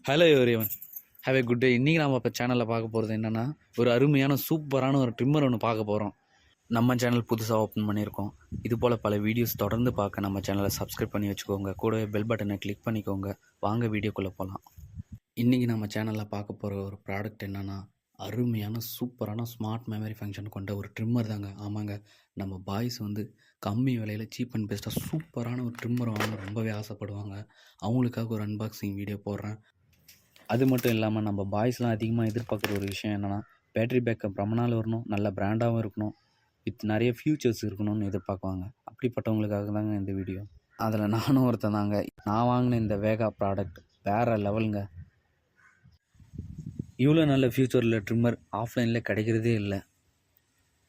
Hello everyone, have a good day. இன்றைக்கி நம்ம இப்போ சேனலில் பார்க்க போகிறது என்னென்னா, ஒரு அருமையான சூப்பரான ஒரு ட்ரிம்மர் ஒன்று பார்க்க போகிறோம். நம்ம சேனல் புதுசாக ஓப்பன் பண்ணியிருக்கோம். இது போல் பல வீடியோஸ் தொடர்ந்து பார்க்க நம்ம சேனலை சப்ஸ்கிரைப் பண்ணி வச்சுக்கோங்க. கூடவே பெல் பட்டனை கிளிக் பண்ணிக்கோங்க. வாங்க வீடியோக்குள்ளே போகலாம். இன்றைக்கி நம்ம சேனலில் பார்க்க போகிற ஒரு ப்ராடக்ட் என்னென்னா, அருமையான சூப்பரான ஸ்மார்ட் மெமரி ஃபங்க்ஷன் கொண்ட ஒரு ட்ரிம்மர் தாங்க. ஆமாங்க, நம்ம பாய்ஸ் வந்து கம்மி விலையில் சீப் அண்ட் பெஸ்ட்டாக சூப்பரான ஒரு ட்ரிம்மர் வாங்க ரொம்பவே ஆசைப்படுவாங்க. அவங்களுக்காக ஒரு அன்பாக்சிங் வீடியோ போடுறேன். அது மட்டும் இல்லாமல் நம்ம பாய்ஸ்லாம் அதிகமாக எதிர்பார்க்குற ஒரு விஷயம் என்னென்னா, பேட்ரி பேக்கப் ரொம்ப நாள் வரணும், நல்ல பிராண்டாகவும் இருக்கணும், வித் நிறைய ஃபியூச்சர்ஸ் இருக்கணும்னு எதிர்பார்க்குவாங்க. அப்படிப்பட்டவங்களுக்காக தாங்க இந்த வீடியோ. அதில் நானும் ஒருத்தன் தாங்க. நான் வாங்கின இந்த வேகா ப்ராடக்ட் வேறு லெவலுங்க. இவ்வளோ நல்ல ஃபியூச்சரில் ட்ரிம்மர் ஆஃப்லைனில் கிடைக்கிறதே இல்லை,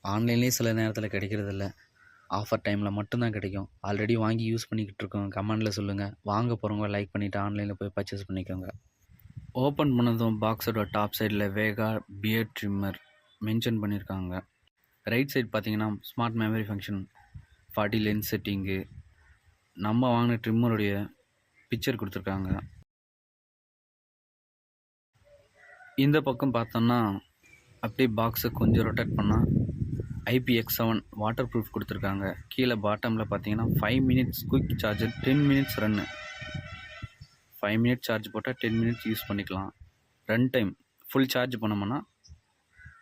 ஆன்லைன்லேயே சில நேரத்தில் கிடைக்கிறது இல்லை. ஆஃபர் டைமில் மட்டும்தான் கிடைக்கும். ஆல்ரெடி வாங்கி யூஸ் பண்ணிக்கிட்டு இருக்கோம். கமெண்டில் சொல்லுங்கள். வாங்க போகிறவங்க லைக் பண்ணிவிட்டு ஆன்லைனில் போய் பர்ச்சேஸ் பண்ணிக்கோங்க. ஓப்பன் பண்ணதும் பாக்ஸோட டாப் சைடில் வேகா பியர்ட் ட்ரிம்மர் மென்ஷன் பண்ணியிருக்காங்க. ரைட் சைட் பார்த்தீங்கன்னா smart memory function, 40 lens setting, நம்ம வாங்கின ட்ரிம்மருடைய பிக்சர் கொடுத்துருக்காங்க. இந்த பக்கம் பார்த்தோம்னா அப்படியே பாக்ஸை கொஞ்சம் ரொட்டேட் பண்ணால் IPX7 வாட்டர் ப்ரூஃப் கொடுத்துருக்காங்க. கீழே பாட்டமில் பார்த்தீங்கன்னா 5 மினிட்ஸ் குயிக் சார்ஜர், 10 மினிட்ஸ் ரன்னு. 5 மினிட்ஸ் சார்ஜ் போட்டால் 10 மினிட்ஸ் யூஸ் பண்ணிக்கலாம். ரன் டைம் ஃபுல் சார்ஜ் பண்ணோம்னா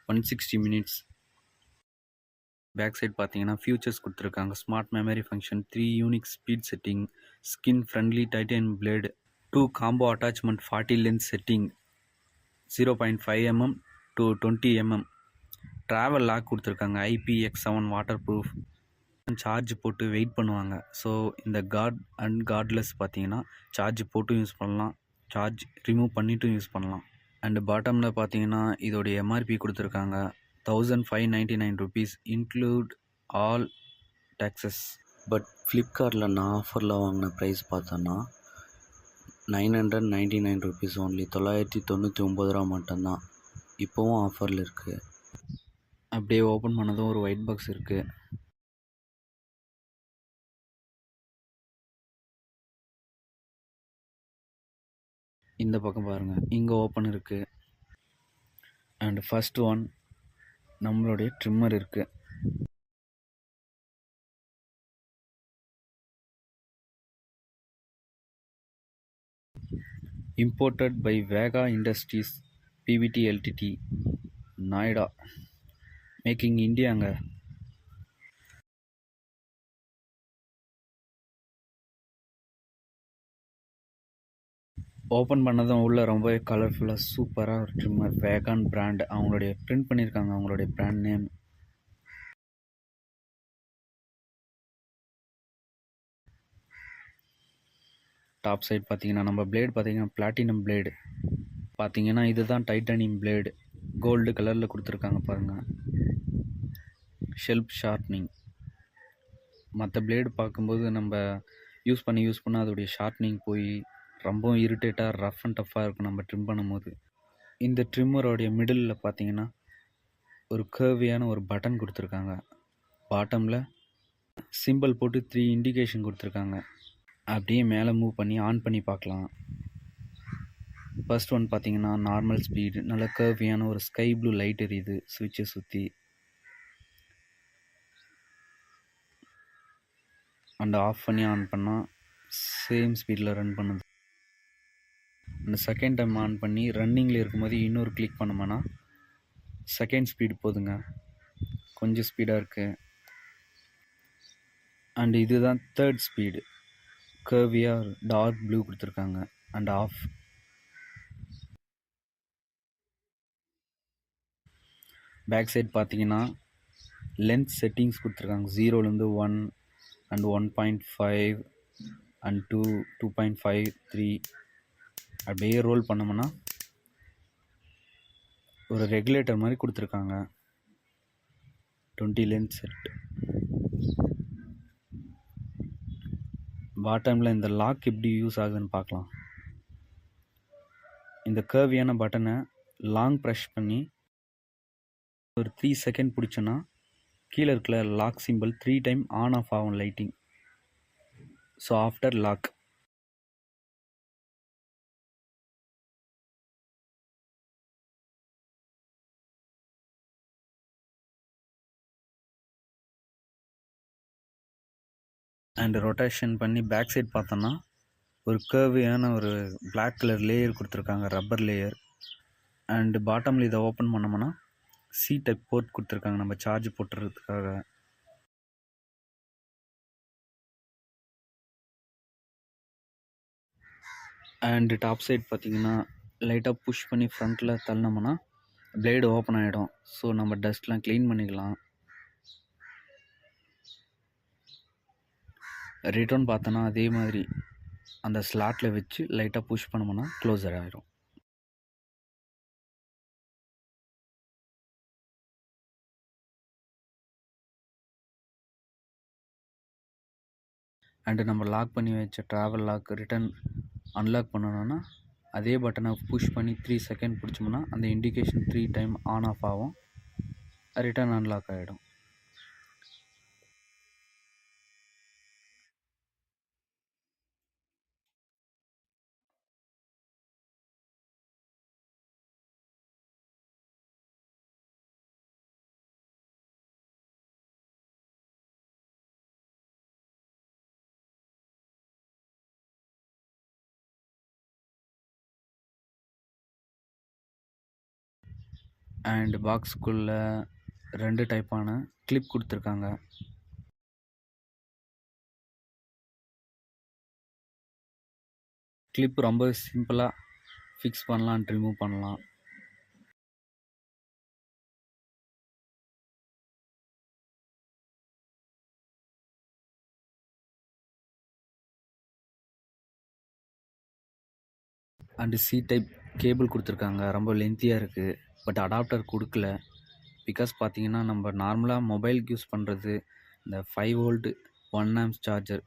160 மினிட்ஸ். பேக் சைட் பார்த்தீங்கன்னா ஃபியூச்சர்ஸ் கொடுத்துருக்காங்க. Smart memory function, 3 unique speed setting, skin friendly titanium blade, 2 combo attachment, 40 lens setting, 0.5 mm to 20 mm, travel lock கொடுத்துருக்காங்க, IPX7 waterproof. Charge போட்டு wait பண்ணுவாங்க. So இந்த cord and cordless பார்த்தீங்கன்னா charge போட்டும் use பண்ணலாம், charge remove பண்ணிவிட்டும் use பண்ணலாம். And பாட்டமில் பார்த்தீங்கன்னா இதோடைய MRP கொடுத்துருக்காங்க 1599 rupees, include all taxes. But ஃப்ளிப்கார்ட்டில் நான் ஆஃபரில் வாங்கின ப்ரைஸ் பார்த்தோன்னா 999 rupees ஓன்லி, 999 ரூபா மட்டும்தான். இப்போவும் ஆஃபரில் இருக்குது. அப்படியே ஓப்பன் பண்ணதும் ஒரு ஒயிட் பாக்ஸ் இருக்குது. இந்த பக்கம் பாருங்கள், இங்கே ஓப்பன் இருக்குது. அண்ட் ஃபஸ்ட் ஒன் நம்மளுடைய ட்ரிம்மர் இருக்குது. Imported by Vega industries PVT LTD, Noida, making இந்தியாங்க. ஓப்பன் பண்ணதும் உள்ள ரொம்பவே கலர்ஃபுல்லாக சூப்பராக ஒரு ட்ரிம்மர், வேகான் பிராண்ட். அவங்களுடைய பிரிண்ட் பண்ணியிருக்காங்க, அவங்களுடைய பிராண்ட் நேம். டாப் சைட் பார்த்தீங்கன்னா நம்ம பிளேடு பார்த்தீங்கன்னா பிளாட்டினம் பிளேடு. பார்த்தீங்கன்னா இதுதான் டைட்டானியம் பிளேடு, கோல்டு கலரில் கொடுத்துருக்காங்க பாருங்கள். Shelf sharpening. மற்ற பிளேடு பார்க்கும்போது நம்ம யூஸ் பண்ண அதோடைய ஷார்ப்னிங் போய் ரொம்பவும் இரிட்டேட்டாக ரஃப் அண்ட் டஃப்பாக இருக்கும் நம்ம ட்ரிம் பண்ணும்போது. இந்த ட்ரிம்மரோடைய மிடில் பார்த்தீங்கன்னா ஒரு கர்வியான ஒரு பட்டன் கொடுத்துருக்காங்க. பாட்டமில் சிம்பிள் போட்டு 3 இண்டிகேஷன் கொடுத்துருக்காங்க. அப்படியே மேலே மூவ் பண்ணி ஆன் பண்ணி பார்க்கலாம். ஃபர்ஸ்ட் ஒன் பார்த்தீங்கன்னா நார்மல் ஸ்பீடு, நல்ல கர்வியான ஒரு ஸ்கை ப்ளூ லைட் எரியுது சுவிட்சை சுற்றி. அண்ட் ஆஃப் பண்ணி ஆன் பண்ணால் சேம் ஸ்பீடில் ரன் பண்ணுது. அந்த செகண்ட் டைம் ஆன் பண்ணி ரன்னிங்கில் இருக்கும்போது இன்னொரு கிளிக் பண்ணோம்னா செகண்ட் ஸ்பீடு போதுங்க, கொஞ்சம் ஸ்பீடாக இருக்குது. அண்ட் இதுதான் தேர்ட் ஸ்பீடு, கர்வியாக டார்க் ப்ளூ கொடுத்துருக்காங்க. And half. பேக் சைட் பார்த்தீங்கன்னா லென்த் செட்டிங்ஸ் கொடுத்துருக்காங்க. 0லேருந்து 1 அண்ட் 1.5 அண்ட் 2, 2.5, 3. அப்படியே ரோல் பண்ணோம்னா ஒரு ரெகுலேட்டர் மாதிரி கொடுத்துருக்காங்க. 20 லென்த் செட். பாட்டமில் இந்த லாக் எப்படி யூஸ் ஆகுதுன்னு பார்க்கலாம். இந்த கர்வியான பட்டனை லாங் ப்ரெஷ் பண்ணி ஒரு 3 செகண்ட் பிடிச்சோன்னா கீழே இருக்கிற lock simple 3 time on off ஆகும் lighting. So after lock and rotation பண்ணி பேக் சைட் பார்த்தோன்னா ஒரு கர்வியான ஒரு பிளாக் கலர் லேயர் கொடுத்துருக்காங்க, ரப்பர் லேயர். அண்டு பாட்டமில் இதை ஓப்பன் பண்ணோம்னா சி டைப் போர்ட் கொடுத்துருக்காங்க நம்ம சார்ஜ் போட்டுறதுக்காக. அண்டு டாப் சைட் பார்த்திங்கன்னா லைட்டாக புஷ் பண்ணி ஃப்ரண்ட்டில் தள்ளினோம்னா பிளேடு ஓப்பன் ஆகிடும். ஸோ நம்ம டஸ்ட்லாம் க்ளீன் பண்ணிக்கலாம். ரிட்டர்ன் பார்த்தோன்னா அதே மாதிரி அந்த ஸ்லாட்டில் வச்சு லைட்டாக புஷ் பண்ணோம்னா க்ளோஸர் ஆகிடும். அண்டு நம்ம லாக் பண்ணி வச்ச ட்ராவல் லாக் ரிட்டர்ன் அன்லாக் பண்ணணுன்னா அதே பட்டனை புஷ் பண்ணி 3 செகண்ட் பிடிச்சோம்னா அந்த இண்டிகேஷன் 3 டைம் ஆன் ஆஃப் ஆகும், ரிட்டர்ன் அன்லாக் ஆகிடும். அண்ட் பாக்ஸுக்குள்ளே 2 டைப்பான கிளிப் கொடுத்துருக்காங்க. கிளிப் ரொம்ப சிம்பிளாக ஃபிக்ஸ் பண்ணலாம் அண்ட் ரிமூவ் பண்ணலாம். அண்டு சி டைப் கேபிள் கொடுத்துருக்காங்க, ரொம்ப லென்த்தியாக இருக்குது. பட் அடாப்டர் கொடுக்கல. பிகாஸ் பார்த்தீங்கன்னா நம்ம நார்மலாக மொபைலுக்கு யூஸ் பண்ணுறது இந்த 5 வோல்ட் 1 ஆம்ப்ஸ் சார்ஜர்,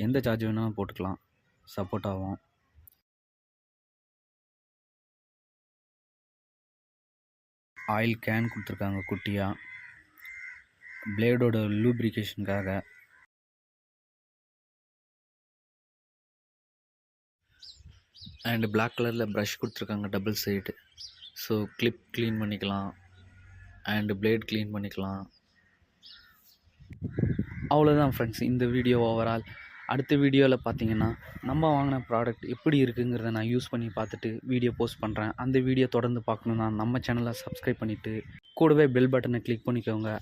எந்த சார்ஜ் வேணாலும் போட்டுக்கலாம், சப்போர்ட் ஆகும். ஆயில் கேன் கொடுத்துருக்காங்க குட்டியாக, பிளேடோட லூப்ரிகேஷனுக்காக. அண்டு பிளாக் கலரில் ப்ரஷ் கொடுத்துருக்காங்க double side. So clip clean பண்ணிக்கலாம் அண்டு பிளேட் க்ளீன் பண்ணிக்கலாம். அவ்வளோதான் ஃப்ரெண்ட்ஸ் இந்த வீடியோ ஓவரால். அடுத்த வீடியோவில் பார்த்தீங்கன்னா நம்ம வாங்கின ப்ராடக்ட் எப்படி இருக்குங்கிறத நான் யூஸ் பண்ணி பார்த்துட்டு வீடியோ போஸ்ட் பண்ணுறேன். அந்த வீடியோ தொடர்ந்து பார்க்கணுன்னா நம்ம சேனலை சப்ஸ்கிரைப் பண்ணிவிட்டு கூடவே பெல் பட்டனை கிளிக் பண்ணிக்கோங்க.